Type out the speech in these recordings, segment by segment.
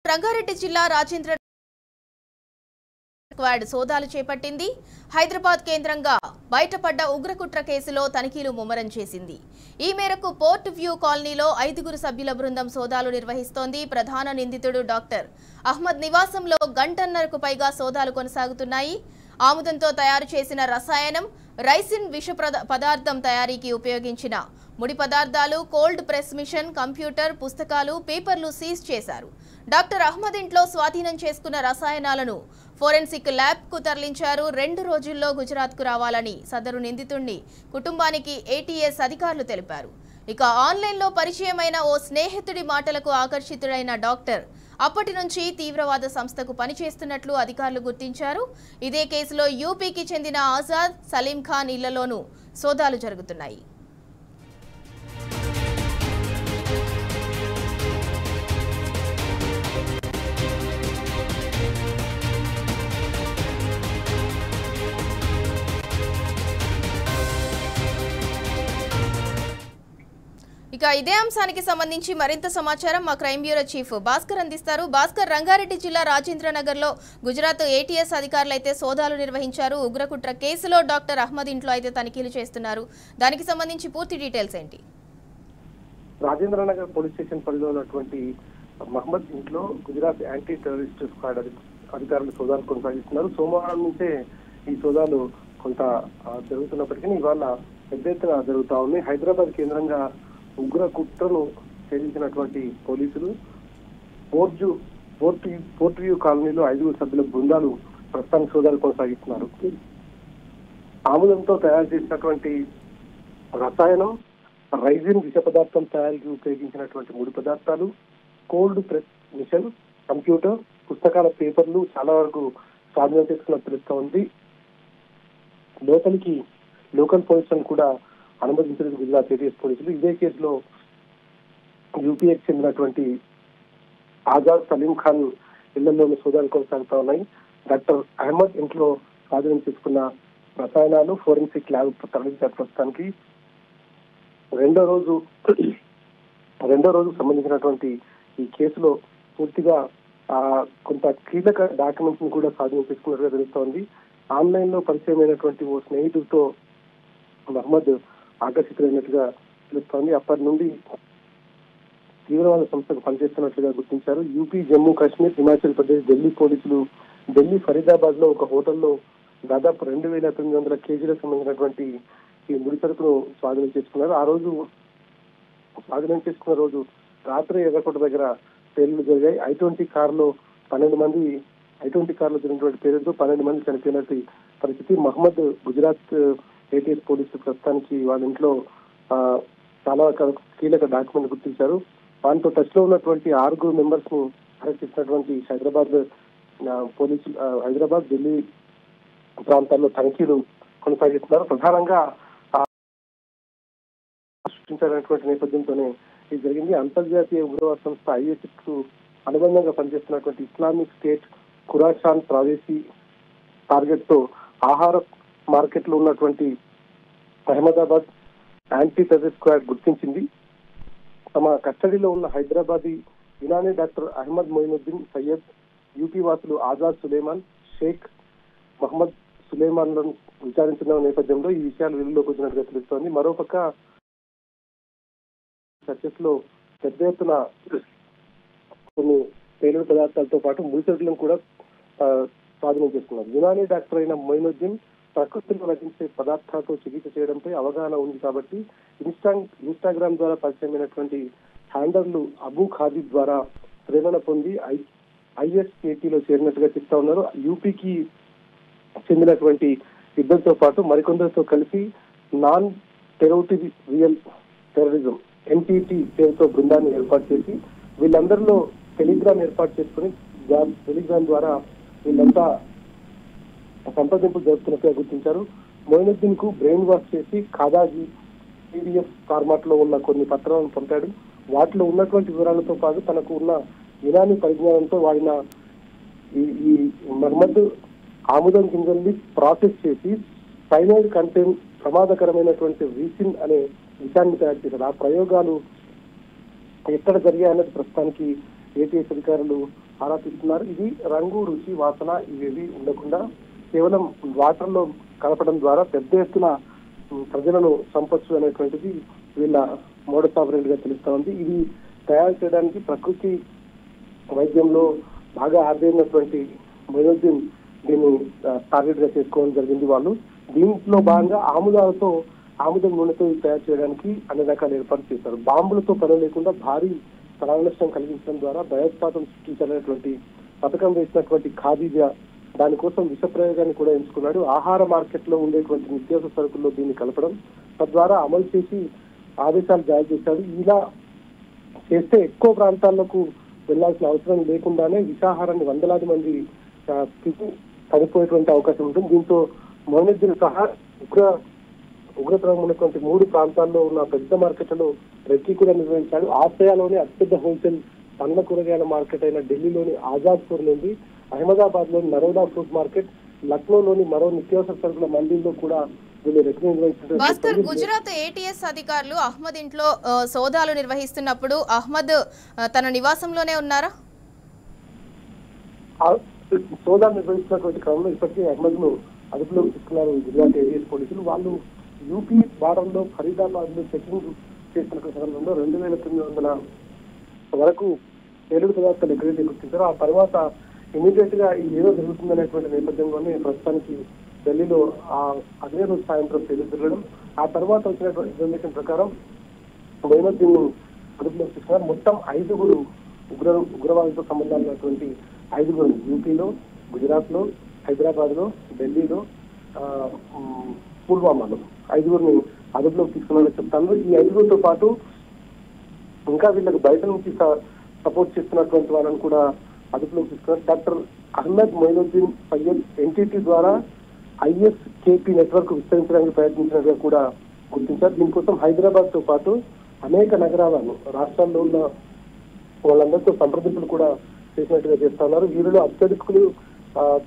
రంగారెడ్డి జిల్లా రాజేంద్ర స్క్వాడ్ సోదాలు చేపట్టింది. హైదరాబాద్ కేంద్రంగా బయటపడ్డ ఉగ్రకుట్ర కేసులో తనిఖీలు ముమ్మరం చేసింది. ఈ మేరకు పోర్ట్ వ్యూ కాలనీలో 5 సభ్యుల బృందం సోదాలు నిర్వహిస్తోంది. ప్రధాన నిందితుడు డాక్టర్ అహ్మద్ నివాసంలో గంటన్నరకు పైగా సోదాలు కొనసాగుతున్నాయి. ఆముదంతో తయారు చేసిన రసాయనం, రైసిన్ విష పదార్థం తయారీకి ఉపయోగించిన ముడి పదార్థాలు, కోల్డ్ ప్రెస్ మిషన్, కంప్యూటర్, పుస్తకాలు, పేపర్లు సీజ్ చేశారు. డాక్టర్ అహ్మద్ ఇంట్లో స్వాధీనం చేసుకున్న రసాయనాలను ఫోరెన్సిక్ ల్యాబ్ కు తరలించారు. 2 రోజుల్లో గుజరాత్ కు రావాలని సదరు నిందితుడిని కుటుంబానికి ఏటీఎస్ అధికారులు తెలిపారు. ఇక ఆన్లైన్లో పరిచయమైన ఓ స్నేహితుడి మాటలకు ఆకర్షితుడైన డాక్టర్ అప్పటి నుంచి తీవ్రవాద సంస్థకు పనిచేస్తున్నట్లు అధికారులు గుర్తించారు. ఇదే కేసులో యూపీకి చెందిన ఆజాద్, సలీం ఖాన్ ఇళ్లలోనూ సోదాలు జరుగుతున్నాయి. ఇక ఇదే అంశానికి సంబంధించి మరింత సమాచారం మా క్రైమ్ బ్యూరో చీఫ్ భాస్కర్ అందిస్తారు. భాస్కర్, రంగారెడ్డి జిల్లా రాజేంద్ర నగర్ లో గుజరాత్ ఏటీఎస్ అధికారులు అయితే సోదాలు నిర్వహించారు. ఉగ్రకుట్ర కేసులో డాక్టర్ అహ్మద్ ఇంట్లో అయితే తనిఖీలు చేస్తున్నారు. దానికి సంబంధించి పూర్తి డీటెయిల్స్ ఏంటి? రాజేంద్ర నగర్ పోలీస్ స్టేషన్ పరిధిలో ఉన్నటువంటి మహమ్మద్ ఇంట్లో గుజరాత్ యాంటీ టెర్రరిస్ట్ స్క్వాడ్ అధికారులు సోదాలు కొనసాగిస్తున్నారు. సోమవారం నుంచే ఈ సోదాలు కొంత జరుగుతున్నప్పటికీ ఇవాళ పెద్ద ఎత్తున జరుగుతా ఉంది. హైదరాబాద్ కేంద్రంగా ఉగ్ర కుట్రను ఛేదించినటువంటి పోలీసులు పోర్ట్ వ్యూ కాలనీలో 5 సభ్యుల బృందాలు ప్రస్తుతానికి సోదాలు కొనసాగిస్తున్నారు. ఆముదంతో తయారు చేసినటువంటి రసాయనం, రైజిన్ విష పదార్థం తయారీకి ఉపయోగించినటువంటి ముడి పదార్థాలు, కోల్డ్ ప్రెస్ మిషన్, కంప్యూటర్, పుస్తకాల, పేపర్లు చాలా వరకు స్వాధీనం చేసుకున్నట్టు తెలుస్తా ఉంది. లోపలికి లోకల్ పోలీసులను కూడా అనుమతించలేదు గుజరాత్ ఏటీఎస్ పోలీసులు. ఇదే కేసులో యూపీఏకి చెందినటువంటి ఆజాద్, సలీం ఖాన్ ఇళ్లలోని సోదాలు కొనసాగుతా ఉన్నాయి. డాక్టర్ అహ్మద్ ఇంట్లో స్వాధీనం చేసుకున్న రసాయనాలు ఫోరెన్సిక్ ల్యాబ్ తరలించారు. ప్రస్తుతానికి రెండో రోజు సంబంధించినటువంటి ఈ కేసులో పూర్తిగా కొంత కీలక డాక్యుమెంట్స్ ని కూడా స్వాధీనం చేసుకున్నట్టుగా తెలుస్తోంది. ఆన్లైన్ లో పరిచయమైనటువంటి ఓ స్నేహితుడితో మహమ్మద్ ఆకర్షితులైనట్టుగా తెలుస్తోంది. అప్పటి నుండి తీవ్రవాద సంస్థకు పనిచేస్తున్నట్లుగా గుర్తించారు. యూపీ, జమ్మూ కాశ్మీర్, హిమాచల్ ప్రదేశ్, ఢిల్లీ పోలీసులు ఢిల్లీ ఫరీదాబాద్ లో ఒక హోటల్లో దాదాపు 2900 కేజీలకు సంబంధించినటువంటి ఈ ముడి సరుకును స్వాధీనం చేసుకున్నారు. ఆ రోజు స్వాధీనం చేసుకున్న రోజు రాత్రి ఎర్రకోట దగ్గర పేలుళ్లు జరిగాయి. I-20 కారులో జరిగినటువంటి పేరుతో 12 మంది చనిపోయినట్టు పరిస్థితి. మహమ్మద్ గుజరాత్ ఏటీఎస్ పోలీసులు ప్రస్తుతానికి వాళ్ళ ఇంట్లో చాలా కీలక డాక్యుమెంట్ గుర్తించారు. వాళ్ళతో టచ్ లో ఉన్నటువంటి 6 మెంబర్స్ ను అరెస్ట్ చేసినటువంటి హైదరాబాద్, ఢిల్లీ ప్రాంతాల్లో తనిఖీలు కొనసాగిస్తున్నారు. ప్రధానంగా సృష్టించినటువంటి నేపథ్యంతోనే ఇది జరిగింది. అంతర్జాతీయ ఉగ్రవాద సంస్థ ISIS కు అనుబంధంగా పనిచేస్తున్నటువంటి ఇస్లామిక్ స్టేట్ ఖురాసాన్ ప్రాదేశీ టార్గెట్ తో ఆహార మార్కెట్ లో ఉన్నటువంటి అహ్మదాబాద్ యాంటీ టెర్రరిస్ట్ స్క్వాడ్ గుర్తించింది. తమ కస్టడీలో ఉన్న హైదరాబాదీ యునానీ డాక్టర్ అహ్మద్ మొయినుద్దీన్, సయ్యద్, యూపీ వాసులు ఆజాద్, సులేమాన్, షేక్ మహమ్మద్ సులేమాన్లను విచారించిన నేపథ్యంలో ఈ విషయాలు వెలుగులోకి వచ్చినట్టుగా తెలుస్తోంది. మరోపక్క చర్చస్ లో పెద్ద ఎత్తున కొన్ని పేలుడు పదార్థాలతో పాటు ముడిసరుకులను కూడా స్వాధీనం చేస్తున్నారు. యునానీ డాక్టర్ అయిన మొయినుద్దీన్ ప్రకృతిలో లభించే పదార్థాలతో చికిత్స చేయడంపై అవగాహన ఉంది కాబట్టి ఇన్స్టాగ్రామ్ ద్వారా పరిచయమైనటువంటి హ్యాండర్లు అబూ ఖాదిబ్ ద్వారా ప్రేరణ పొంది ISKTలో చేరినట్టుగా చెప్తా ఉన్నారు. యూపీకి చెందినటువంటి ఇద్దరితో పాటు మరికొందరితో కలిసి నాన్ టెరిటోరియల్ టెర్రరిజం NTT పేరుతో బృందాన్ని ఏర్పాటు చేసి వీళ్ళందరిలో టెలిగ్రామ్ ఏర్పాటు చేసుకుని టెలిగ్రామ్ ద్వారా వీళ్ళంతా సంప్రదింపులు జరుపుతున్నట్టుగా గుర్తించారు. మొయినుద్దీన్ కు బ్రెయిన్ వాష్ చేసి ఖాదాజీ PDF ఫార్మాట్ లో ఉన్న కొన్ని పత్రాలను పంపాడు. వాటిలో ఉన్నటువంటి వివరాలతో పాటు తనకు ఉన్న యునానీ పరిజ్ఞానంతో వాడిన ఈ మహమ్మద్ ఆముదం గింజల్ని ప్రాసెస్ చేసి సైనైడ్ కంటెంట్ ప్రమాదకరమైనటువంటి రీసిన్ అనే విషయాన్ని తయారు చేశారు. ఆ ప్రయోగాలు ఎక్కడ జరిగాయన్నది ప్రస్తుతానికి ఏటీఎస్ అధికారులు ఆరా తీస్తున్నారు. ఇది రంగు, రుచి, వాసన ఇవేవి ఉండకుండా కేవలం వాటర్ లో కలపడం ద్వారా పెద్ద ఎత్తున ప్రజలను చంపొచ్చు అనేటువంటిది వీళ్ళ మోడస్ ఆపరేంట్ గా తెలుస్తా ఉంది. ఇది తయారు చేయడానికి ప్రకృతి వైద్యంలో బాగా ఆర్దైనటువంటి మొయినుద్దీన్ దీన్ని టార్గెట్ గా చేసుకోవడం జరిగింది. వాళ్ళు దీంట్లో భాగంగా ఆముదం నూనెతో తయారు చేయడానికి అన్ని రకాల ఏర్పాటు చేశారు. బాంబులతో పని లేకుండా భారీ ప్రాణ నష్టం కలిగించడం ద్వారా భయోత్పాతం సృష్టించాలనేటువంటి పథకం వేసినటువంటి ఖాదీజా దానికోసం విష ప్రయోగాన్ని కూడా ఎంచుకున్నాడు. ఆహార మార్కెట్ లో ఉండేటువంటి నిత్యావసర సరుకుల్లో దీన్ని కలపడం, తద్వారా అమలు చేసి ఆదేశాలు జారీ చేశాడు. ఇలా చేస్తే ఎక్కువ ప్రాంతాలకు వెళ్లాల్సిన అవసరం లేకుండానే విషాహారాన్ని వందలాది మంది చనిపోయేటువంటి అవకాశం ఉంటుంది. దీంతో మొయినుద్దీన్ సహా ఉగ్రతరం ఉన్నటువంటి 3 ప్రాంతాల్లో ఉన్న పెద్ద మార్కెట్లలో రెక్కి కూడా నిర్వహించాడు. ఆసియాలోని అతిపెద్ద హోల్సేల్ పండ్ల కూరగాయల మార్కెట్ అయిన ఢిల్లీలోని ఆజాద్పూర్ నుండి, అహ్మదాబాద్ లోని నరోడా ఫ్రూట్ మార్కెట్, లక్నోలోని మరో నిత్యావసర సరుకుల మండీల్లో కూడా వీళ్ళు రెక్కి నిర్వహించారు. భాస్కర్, గుజరాత్ ఏటీఎస్ అధికారులు అహ్మద్ ఇంట్లో సోదాలు నిర్వహిస్తున్నప్పుడు అహ్మద్ తన నివాసంలోనే ఉన్నారా? సోదాలు నిర్వహిస్తున్నటువంటి క్రమంలో ఇప్పటికే అహ్మద్ ను అదుపులోకి తీసుకున్నారు గుజరాత్ ఏటీఎస్ పోలీసులు. వాళ్ళు యూపీ బార్డర్ లో ఫరీదాబాద్ లో చెకింగ్ చేసిన సందర్భంలో 2900 వరకు పేలుడు పదార్థాలు ఎక్కడైతే గుర్తించారో ఆ తర్వాత ఇమీడియట్ గా ఏదో జరుగుతుందనేటువంటి నేపథ్యంలోనే ప్రస్తుతానికి ఢిల్లీలో అదే రోజు సాయంత్రం పేలుడు జరగడం, ఆ తర్వాత వచ్చినటువంటి ఇన్ఫర్మేషన్ ప్రకారం మొయినుద్దీన్ అదుపులోకి తీసుకున్నారు. మొత్తం 5 ఉగ్రవాదులతో సంబంధాలు ఉన్నటువంటి 5 యూపీలో, గుజరాత్ లో, హైదరాబాద్ లో, ఢిల్లీలో, పుల్వామాలో 5 అదుపులోకి తీసుకున్నారని చెప్తాను. ఈ 5తో పాటు ఇంకా వీళ్ళకి బయట నుంచి సపోర్ట్ చేస్తున్నటువంటి వాళ్ళని కూడా అదుపులోకి తీసుకున్నారు. డాక్టర్ అహ్మద్ మొయినుద్దీన్ సయ్యద్ ఎన్టీటీ ద్వారా ISKP నెట్వర్క్ విస్తరించడానికి ప్రయత్నించినట్టుగా కూడా గుర్తించారు. దీనికోసం హైదరాబాద్ తో పాటు అనేక నగరాలను, రాష్ట్రాల్లో ఉన్న వాళ్ళందరితో సంప్రదింపులు కూడా చేసినట్టుగా చేస్తున్నారు. వీరిలో అత్యధికులు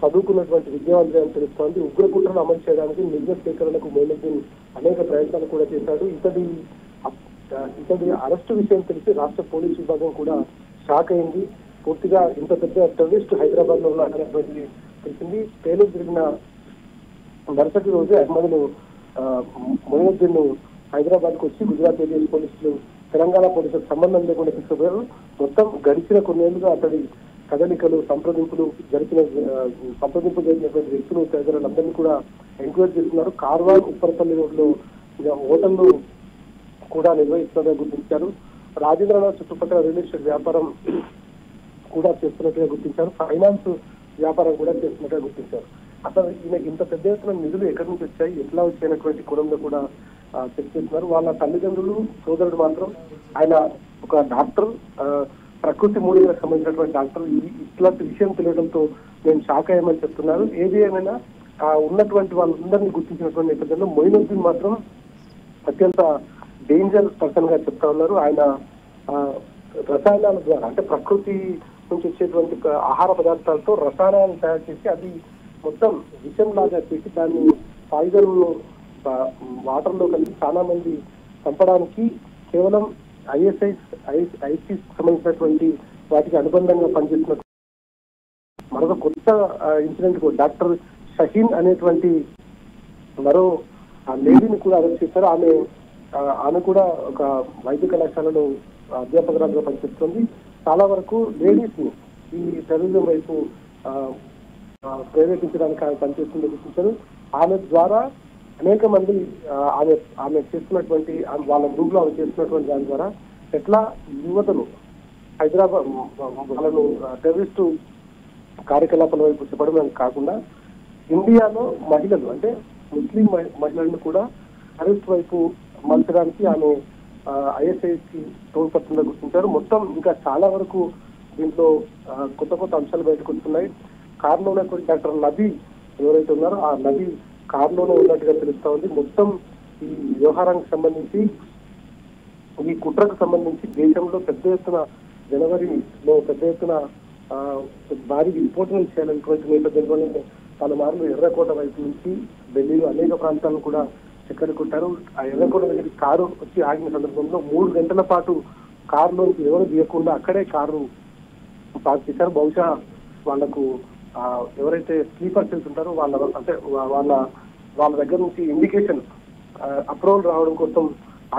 చదువుకున్నటువంటి విద్యావంతులు అని తెలుస్తోంది. ఉగ్రకుట్రను అమలు చేయడానికి నిజ సేకరణకు మొయినుద్దీన్ అనేక ప్రయత్నాలు కూడా చేశాడు. ఇతడి అరెస్టు విషయం తెలిసి రాష్ట్ర పోలీసు విభాగం కూడా షాక్ అయింది. పూర్తిగా ఇంత పెద్ద టెర్రరిస్ట్ హైదరాబాద్ లో ఉన్నటువంటి తెలిసింది. పేలుడు జరిగిన మరుసటి రోజు అహ్మద్ ను మొయినుద్దీన్ ను హైదరాబాద్ కు వచ్చి గుజరాత్ ఏటీఎస్ పోలీసులు తెలంగాణ పోలీసులకు సంబంధం లేకుండా తీసుకుపోయారు. మొత్తం గడిచిన కొన్నేళ్లుగా అతడి కదలికలు, సంప్రదింపులు జరిగినటువంటి వ్యక్తులు, తదితరులందరినీ కూడా ఎంక్వైరీ చేస్తున్నారు. కార్వాన్, ఉప్పరపల్లి రోడ్లో హోటళ్లు కూడా నిర్వహిస్తున్నట్టుగా గుర్తించారు. రాజేంద్రనగర్ చుట్టుపక్కల రియల్ ఎస్టేట్ వ్యాపారం కూడా చేస్తున్నట్టుగా గుర్తించారు. ఫైనాన్స్ వ్యాపారం కూడా చేస్తున్నట్టుగా గుర్తించారు. అసలు ఈయనకి ఇంత పెద్ద ఎత్తున నిధులు ఎక్కడి నుంచి వచ్చాయి, ఎట్లా వచ్చాయనేటువంటి కోణంలో కూడా చెక్ చేస్తున్నారు. వాళ్ళ తల్లిదండ్రులు, సోదరుడు మాత్రం ఆయన ఒక డాక్టర్, ప్రకృతి మూలికలకు సంబంధించినటువంటి డాక్టర్. ఇట్లాంటి విషయం తెలియడంతో నేను షాక్ అయ్యామని చెప్తున్నారు. ఏది ఏమైనా ఉన్నటువంటి వాళ్ళందరినీ గుర్తించినటువంటి నేపథ్యంలో మొయినుద్దీన్ మాత్రం అత్యంత డేంజర్ పర్సన్ గా చెప్తా ఉన్నారు. ఆయన రసాయనాల ద్వారా, అంటే ప్రకృతి నుంచి వచ్చేటువంటి ఆహార పదార్థాలతో రసాయనాలను తయారు చేసి అది మొత్తం విషం లాగా చేసి దాన్ని పాయిజన్ వాటర్ లో కలిసి చాలా మంది చంపడానికి కేవలం ఐసిస్ సంబంధించినటువంటి వాటికి అనుబంధంగా పనిచేస్తున్న మరొక కొత్త ఇన్సిడెంట్ డాక్టర్ షహీన్ అనేటువంటి మరో లేడీని కూడా అరెస్ట్ చేశారు. ఆమె కూడా ఒక వైద్య కళాశాలలో అధ్యాపకురాలుగా పనిచేస్తుంది. చాలా వరకు లేడీస్ ని ఈ టెర్రరిజం వైపు ప్రేరేపించడానికి ఆమె పనిచేస్తుందని గుర్తించారు. ఆమె ద్వారా అనేక మంది ఆమె చేస్తున్నటువంటి వాళ్ళ గ్రూప్ లో ఆమె చేస్తున్నటువంటి దాని ద్వారా ఎట్లా యువతను హైదరాబాద్ వాళ్ళను టెర్రరిస్టు కార్యకలాపాల వైపు చెప్పడం కాకుండా ఇండియాలో మహిళలు, అంటే ముస్లిం మహిళలను కూడా టెర్రరిస్ట్ వైపు మలచడానికి ఆమె ISIS కి తోడ్పడుతుందని గుర్తించారు. మొత్తం ఇంకా చాలా వరకు దీంట్లో కొత్త అంశాలు బయటకు వస్తున్నాయి. కారులో ఉన్నటువంటి డాక్టర్ నబీ ఎవరైతే ఉన్నారో ఆ నబీ కారులోనే ఉన్నట్టుగా తెలుస్తా ఉంది. మొత్తం ఈ వ్యవహారానికి సంబంధించి, ఈ కుట్రకు సంబంధించి దేశంలో పెద్ద ఎత్తున జనవరిలో పెద్ద ఎత్తున భారీ విస్ఫోటనం చేయాలనేటువంటి నేపథ్యంలోనే పలుమార్లు ఎర్రకోట వైపు నుంచి ఢిల్లీలో అనేక ప్రాంతాలను కూడా చక్కర్లు కొట్టారు. ఆ ఎర్రకోట దగ్గరికి కారు వచ్చి ఆగిన సందర్భంలో 3 గంటల పాటు కారులోంచి ఎవరు దిగకుండా అక్కడే కారు స్టార్ట్ చేశారు. బహుశా వాళ్లకు ఎవరైతే స్లీపర్ సెల్స్ ఉంటారో వాళ్ళ దగ్గర నుంచి ఇండికేషన్ అప్రూవల్ రావడం కోసం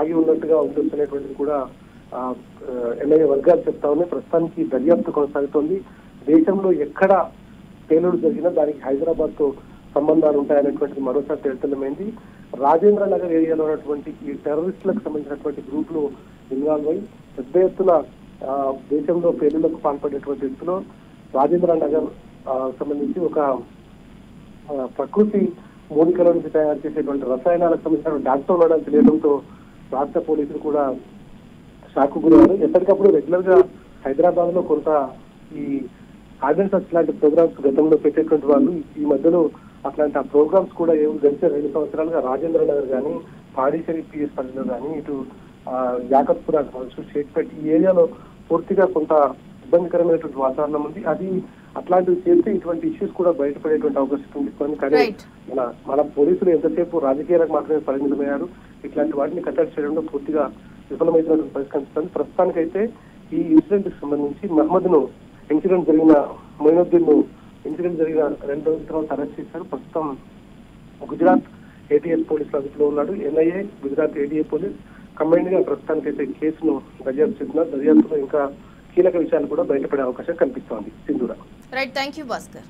ఆగి ఉన్నట్టుగా ఉండొచ్చు అనేటువంటిది కూడా ఎన్ఐఏ వర్గాలు చెప్తా ఉన్నాయి. ప్రస్తుతానికి దర్యాప్తు కొనసాగుతోంది. దేశంలో ఎక్కడ పేలుడు జరిగినా దానికి హైదరాబాద్ తో సంబంధాలు ఉంటాయనేటువంటిది మరోసారి తేలితెల్లమైంది. రాజేంద్ర నగర్ ఏరియాలో ఉన్నటువంటి ఈ టెర్రరిస్టులకు సంబంధించినటువంటి గ్రూపులు ఇన్వాల్వ్ అయి పెద్ద ఎత్తున దేశంలో పేలుళ్లకు పాల్పడేటువంటి వ్యక్తులు రాజేంద్ర నగర్ సంబంధించి ఒక ప్రకృతి మూలికల నుంచి తయారు చేసేటువంటి రసాయనాలకు సంబంధించిన డాక్టర్ ఉండడం తెలియడంతో రాష్ట్ర పోలీసులు కూడా షాక్ గురయ్యారు. ఎప్పటికప్పుడు రెగ్యులర్ గా హైదరాబాద్ లో కొంత ఈ ఆర్డినెన్స్ లాంటి ప్రోగ్రామ్స్ గతంలో పెట్టేటువంటి వాళ్ళు ఈ మధ్యలో అట్లాంటి ఆ ప్రోగ్రామ్స్ కూడా గడిచే 2 సంవత్సరాలుగా రాజేంద్ర నగర్ కానీ పాడిచేరి పిఎస్ పల్లిలో కానీ ఇటు యాకత్పుర కావచ్చు షేక్పేట్ ఈ ఏరియాలో పూర్తిగా కొంత ఇబ్బందికరమైనటువంటి వాతావరణం ఉంది. అది అట్లాంటివి చేస్తే ఇటువంటి ఇష్యూస్ కూడా బయటపడేటువంటి అవకాశం ఉంది. కానీ మన పోలీసులు ఎంతసేపు రాజకీయాలకు మాత్రమే పరిమితమయ్యారు. ఇట్లాంటి వాటిని కట్టడి చేయడంలో పూర్తిగా విఫలమైనటువంటి పరిస్థితి. ప్రస్తుతానికైతే ఈ ఇన్సిడెంట్ కి సంబంధించి మహమ్మద్ ను మొయినుద్దీన్ ను ఇన్సిడెంట్ జరిగిన 2 రోజుల తర్వాత అరెస్ట్ చేశారు. ప్రస్తుతం గుజరాత్ ఏటీఎస్ పోలీసుల అదుపులో ఉన్నాడు. NIA Gujarat ATA police combined గా ప్రస్తుతానికైతే కేసును దర్యాప్తు చేస్తున్నారు. దర్యాప్తులో ఇంకా కీలక విషయాలు కూడా బయటపడే అవకాశం కనిపిస్తోంది. సింధూర. Right, thank you Bhaskar.